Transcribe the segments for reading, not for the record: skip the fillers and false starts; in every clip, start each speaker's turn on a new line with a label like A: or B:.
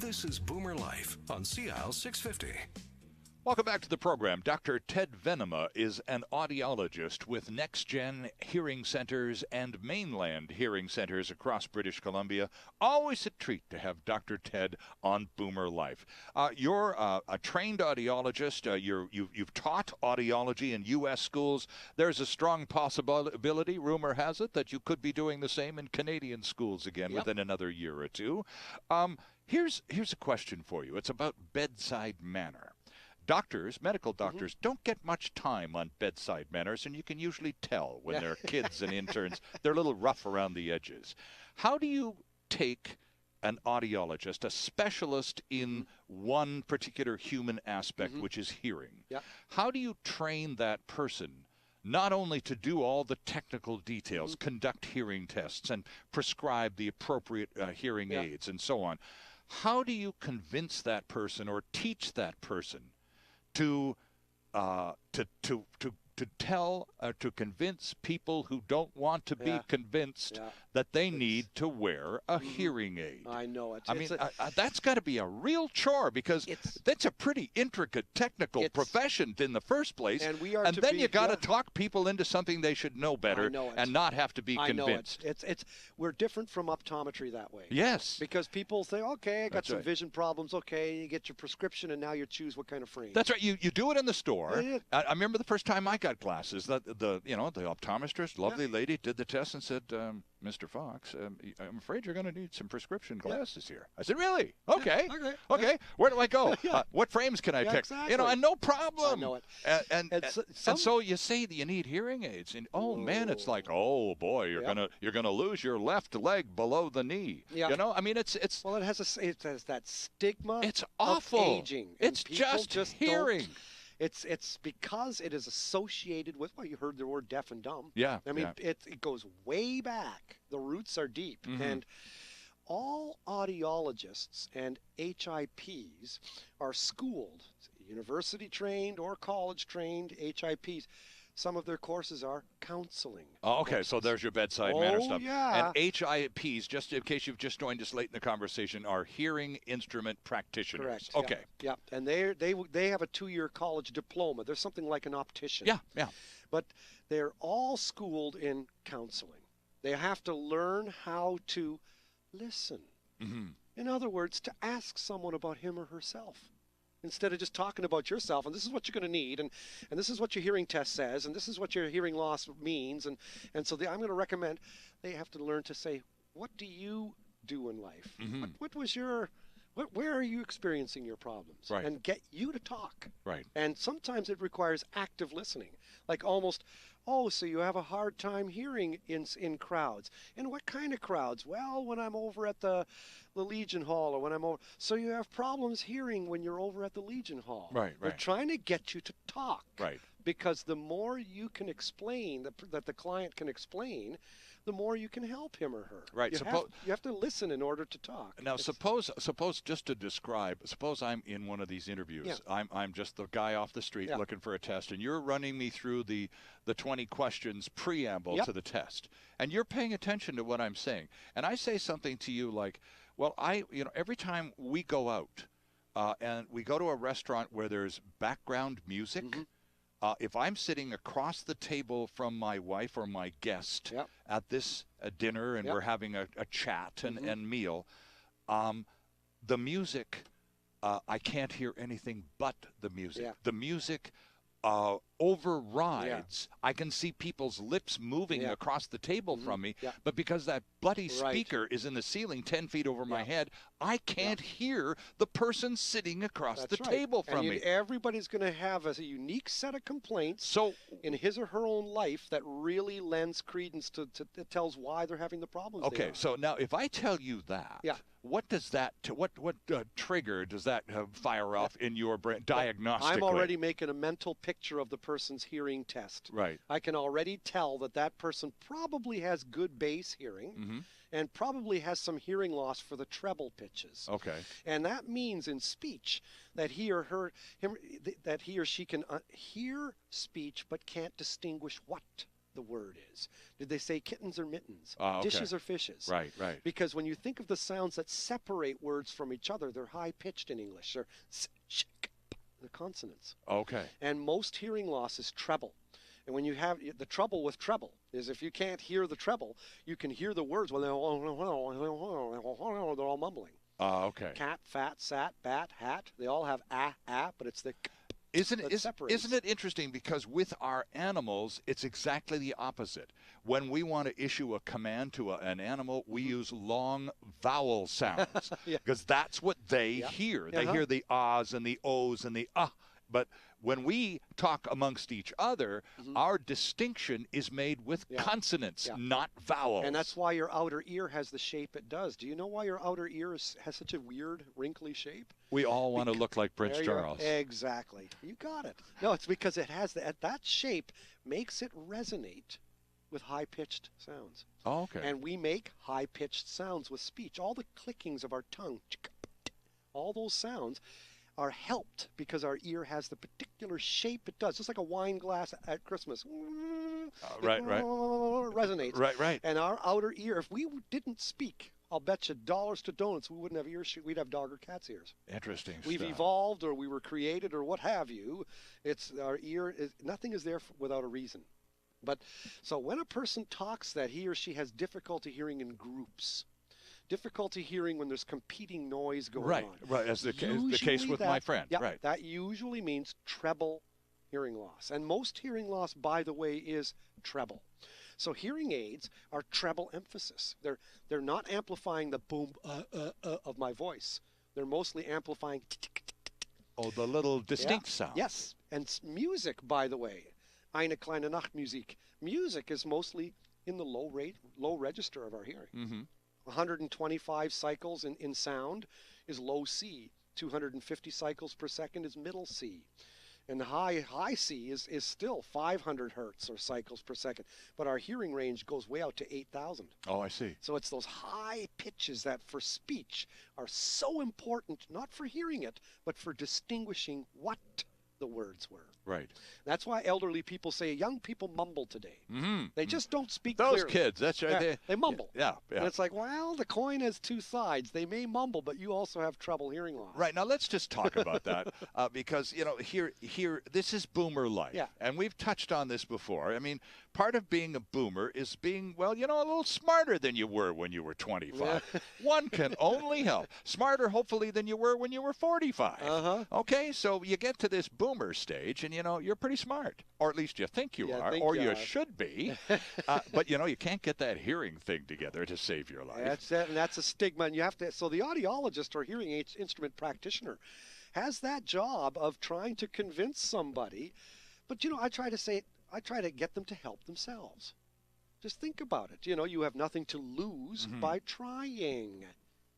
A: This is Boomer Life on CL 650.
B: Welcome back to the program. Dr. Ted Venema is an audiologist with NextGen Hearing Centers and Mainland Hearing Centers across British Columbia. Always a treat to have Dr. Ted on Boomer Life. You're a trained audiologist. You've taught audiology in U.S. schools. There's a strong possibility, rumor has it, that you could be doing the same in Canadian schools again within another year or two. Here's a question for you. It's about bedside manner. Doctors, medical doctors, don't get much time on bedside manners, and you can usually tell when they're kids and interns. They're a little rough around the edges. How do you take an audiologist, a specialist in one particular human aspect, which is hearing? How do you train that person not only to do all the technical details, conduct hearing tests, and prescribe the appropriate hearing aids and so on? How do you convince that person or teach that person to tell or to convince people who don't want to be convinced that they need to wear a hearing aid?
C: I know it.
B: I mean, that's got to be a real chore, because that's a pretty intricate technical profession in the first place. And then you got to talk people into something they should know better and not have to be convinced.
C: I know it. We're different from optometry that way.
B: Yes.
C: Because people say, okay, I got some vision problems. Okay, you get your prescription, and now you choose what kind of frame.
B: That's right. You do it in the store. I remember the first time I got glasses. The optometrist, lovely lady, did the test and said, Mr. Fox, I'm afraid you're going to need some prescription glasses here. I said, really? Okay. Okay. Where do I go? What frames can I pick?
C: Exactly.
B: And no problem.
C: I know it.
B: And so you say that you need hearing aids, and man, it's like, oh boy, you're gonna lose your left leg below the knee. I mean, it's
C: well, it has that stigma.
B: It's awful.
C: Of aging.
B: It's just hearing.
C: It's because it is associated with, well, you heard the word deaf and dumb.
B: Yeah.
C: I mean, it goes way back. The roots are deep. And all audiologists and HIPs are schooled, university trained or college trained HIPs. Some of their courses are counseling.
B: Oh, okay, so there's your bedside manner stuff.
C: Yeah.
B: And HIPs, just in case you've just joined us late in the conversation, are hearing instrument practitioners.
C: Correct.
B: Okay.
C: Yeah. And they have a 2-year college diploma. They're something like an optician.
B: Yeah.
C: But they're all schooled in counseling. They have to learn how to listen. In other words, to ask someone about him or herself, instead of just talking about yourself, and this is what you're going to need, and this is what your hearing test says, and this is what your hearing loss means, and so I'm going to recommend they have to learn to say, what do you do in life? Where are you experiencing your problems?
B: Right.
C: And get you to talk.
B: Right.
C: And sometimes it requires active listening, like almost, so you have a hard time hearing in crowds. And what kind of crowds? Well, when I'm over at the Legion Hall, or when I'm over. So you have problems hearing when you're over at the Legion Hall.
B: Right.
C: They're trying to get you to talk.
B: Right.
C: Because the more you can explain, that the client can explain, the more you can help him or her.
B: Right.
C: You have to listen in order to talk.
B: Now, suppose just to describe, suppose I'm in one of these interviews. I'm just the guy off the street looking for a test, and you're running me through the 20 questions preamble to the test, and you're paying attention to what I'm saying. And I say something to you like, well, every time we go out and we go to a restaurant where there's background music, if I'm sitting across the table from my wife or my guest at this dinner, and we're having a chat and meal, the music, I can't hear anything but the music. The music overrides. I can see people's lips moving across the table from me, but because that bloody speaker is in the ceiling 10 feet over my head, I can't hear the person sitting across the table from me.
C: Everybody's going to have a unique set of complaints in his or her own life that really lends credence to that tells why they're having the problems.
B: Okay, so now if I tell you that, what does that what trigger does that fire off in your brain diagnostically?
C: I'm already making a mental picture of the person's hearing test.
B: Right.
C: I can already tell that person probably has good bass hearing and probably has some hearing loss for the treble pitches.
B: Okay.
C: And that means in speech that he or she can hear speech but can't distinguish what the word is. Did they say kittens or mittens?
B: Okay.
C: Dishes or fishes?
B: Right, right.
C: Because when you think of the sounds that separate words from each other, they're high-pitched in English. They're consonants.
B: Okay.
C: And most hearing loss is treble. And when you have the trouble with treble is if you can't hear the treble, you can hear the words when they're all mumbling.
B: Okay.
C: Cat, fat, sat, bat, hat. They all have but it's the
B: Isn't it interesting, because with our animals, it's exactly the opposite. When we want to issue a command to an animal, we use long vowel sounds because that's what they hear. They hear the ahs and the ohs and the ah. But when we talk amongst each other, our distinction is made with consonants, not vowels.
C: And that's why your outer ear has the shape it does. Do you know why your outer ear has such a weird, wrinkly shape?
B: We all want to look like Prince Charles.
C: Exactly. You got it. No, it's because it has that shape makes it resonate with high-pitched sounds.
B: Oh, okay.
C: And we make high-pitched sounds with speech. All the clickings of our tongue, all those sounds are helped because our ear has the particular shape it does, just like a wine glass at Christmas.
B: Right.
C: Resonates.
B: Right.
C: And our outer ear, if we didn't speak, I'll bet you dollars to donuts we wouldn't have ears. We'd have dog or cat's ears.
B: Interesting.
C: We've evolved, or we were created, or what have you. It's our ear. Nothing is there without a reason. But so when a person talks, that he or she has difficulty hearing in groups. Difficulty hearing when there's competing noise going on.
B: Right, as the case with my friend. Right.
C: That usually means treble hearing loss. And most hearing loss, by the way, is treble. So hearing aids are treble emphasis. They're not amplifying the boom of my voice. They're mostly amplifying
B: the little distinct sound.
C: Yes. And music, by the way, eine kleine Nachtmusik. Music is mostly in the low register of our hearing. 125 cycles in sound is low C. 250 cycles per second is middle C. And the high C is still 500 hertz or cycles per second. But our hearing range goes way out to 8,000.
B: Oh, I see.
C: So it's those high pitches that for speech are so important, not for hearing it, but for distinguishing what the words were.
B: Right.
C: That's why elderly people say young people mumble today. They just don't speak
B: Those
C: clearly.
B: kids, that's right.
C: They mumble.
B: Yeah.
C: And it's like, well, the coin has two sides. They may mumble, but you also have trouble hearing loss.
B: Right. Now let's just talk about that because, here, this is boomer life.
C: Yeah.
B: And we've touched on this before. I mean, part of being a boomer is being, a little smarter than you were when you were 25. One can only help. Smarter, hopefully, than you were when you were 45. Okay, so you get to this boomer stage and, you're pretty smart. Or at least you think you are, or you should be. But, you can't get that hearing thing together to save your life.
C: That's it, and that's a stigma. And you have to. So the audiologist or hearing aid instrument practitioner has that job of trying to convince somebody. But, I try to get them to help themselves. Just think about it. You have nothing to lose by trying,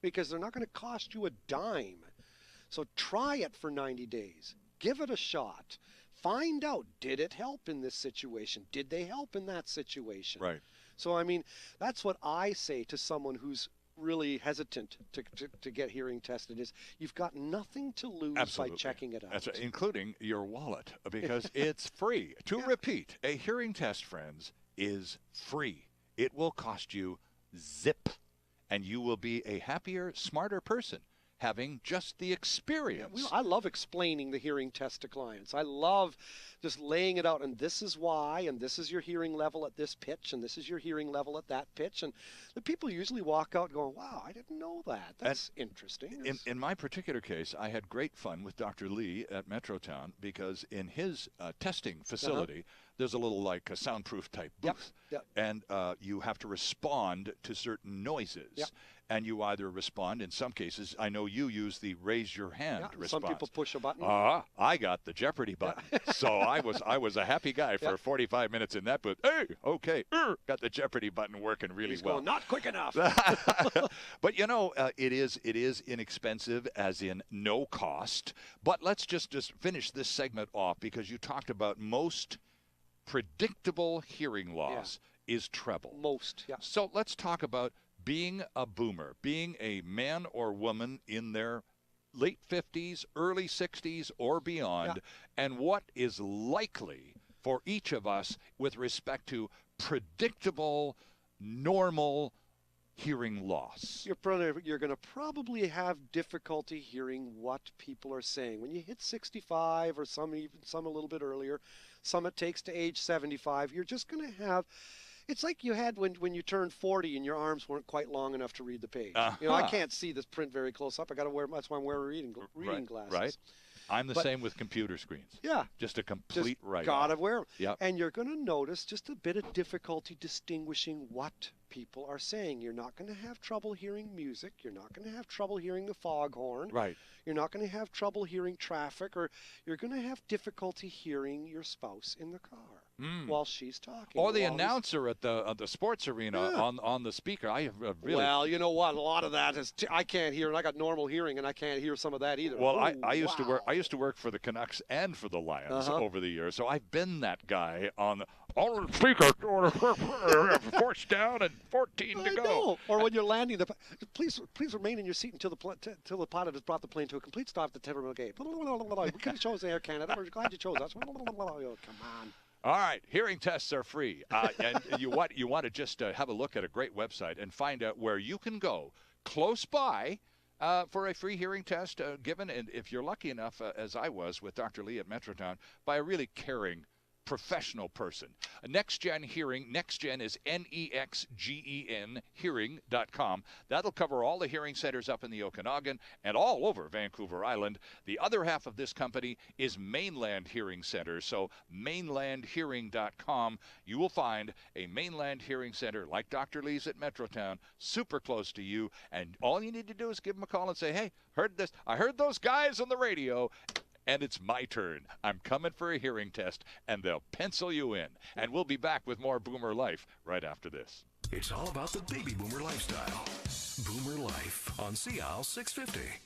C: because they're not going to cost you a dime. So try it for 90 days. Give it a shot. Find out, did it help in this situation? Did they help in that situation?
B: Right.
C: So, that's what I say to someone who's really hesitant to get hearing tested is you've got nothing to lose by checking it out.
B: That's right, including your wallet, because it's free. To repeat, a hearing test, friends, is free. It will cost you zip, and you will be a happier, smarter person having just the experience.
C: I love explaining the hearing test to clients. I love just laying it out, and this is why, and this is your hearing level at this pitch, and this is your hearing level at that pitch. And the people usually walk out going, wow, I didn't know that. That's interesting.
B: In my particular case, I had great fun with Dr. Lee at Metrotown, because in his testing facility, there's a little a soundproof type booth. And you have to respond to certain noises. And you either respond, in some cases, I know you use the raise your hand response.
C: Some people push a button.
B: I got the Jeopardy button. So I was a happy guy for 45 minutes in that booth. Hey, okay, got the Jeopardy button working really well.
C: Going, not quick enough.
B: But it is inexpensive, as in no cost. But let's just finish this segment off, because you talked about most predictable hearing loss is treble. So let's talk about being a boomer, being a man or woman in their late 50s, early 60s, or beyond, and what is likely for each of us with respect to predictable, normal hearing loss?
C: You're going to probably have difficulty hearing what people are saying. When you hit 65, or some a little bit earlier, some it takes to age 75, you're just going to have, it's like you had when you turned 40 and your arms weren't quite long enough to read the page. You know, I can't see this print very close up. That's why I'm wearing reading glasses.
B: Right. I'm the same with computer screens.
C: Yeah.
B: Just a complete write-off.
C: Gotta wear them.
B: Yep.
C: And you're going to notice just a bit of difficulty distinguishing what people are saying. You're not going to have trouble hearing music. You're not going to have trouble hearing the foghorn.
B: Right.
C: You're not going to have trouble hearing traffic, or you're going to have difficulty hearing your spouse in the car while she's talking.
B: Or the announcer at the sports arena on the speaker. I really.
C: Well, you know what? A lot of that is I can't hear, and I got normal hearing, and I can't hear some of that either.
B: Well, I used to work for the Canucks and for the Lions over the years, so I've been that guy on the speaker. Fourth down and 14 to go.
C: Know. Or when you're landing, please remain in your seat until the pilot has brought the plane to a complete stop at the terminal gate. We could have chosen Air Canada. We're glad you chose us. Come on.
B: All right, hearing tests are free, and you want to just have a look at a great website and find out where you can go close by for a free hearing test given, and if you're lucky enough, as I was with Dr. Lee at Metrotown, by a really caring professional person. Next Gen Hearing. Next Gen is NEXGEN Hearing.com. That'll cover all the hearing centers up in the Okanagan and all over Vancouver Island. The other half of this company is Mainland Hearing Center. So mainlandhearing.com. You will find a Mainland Hearing Center like Dr. Lee's at Metrotown, super close to you. And all you need to do is give them a call and say, hey, heard this. I heard those guys on the radio. And it's my turn. I'm coming for a hearing test, and they'll pencil you in. And we'll be back with more Boomer Life right after this.
A: It's all about the baby boomer lifestyle. Boomer Life on CL 650.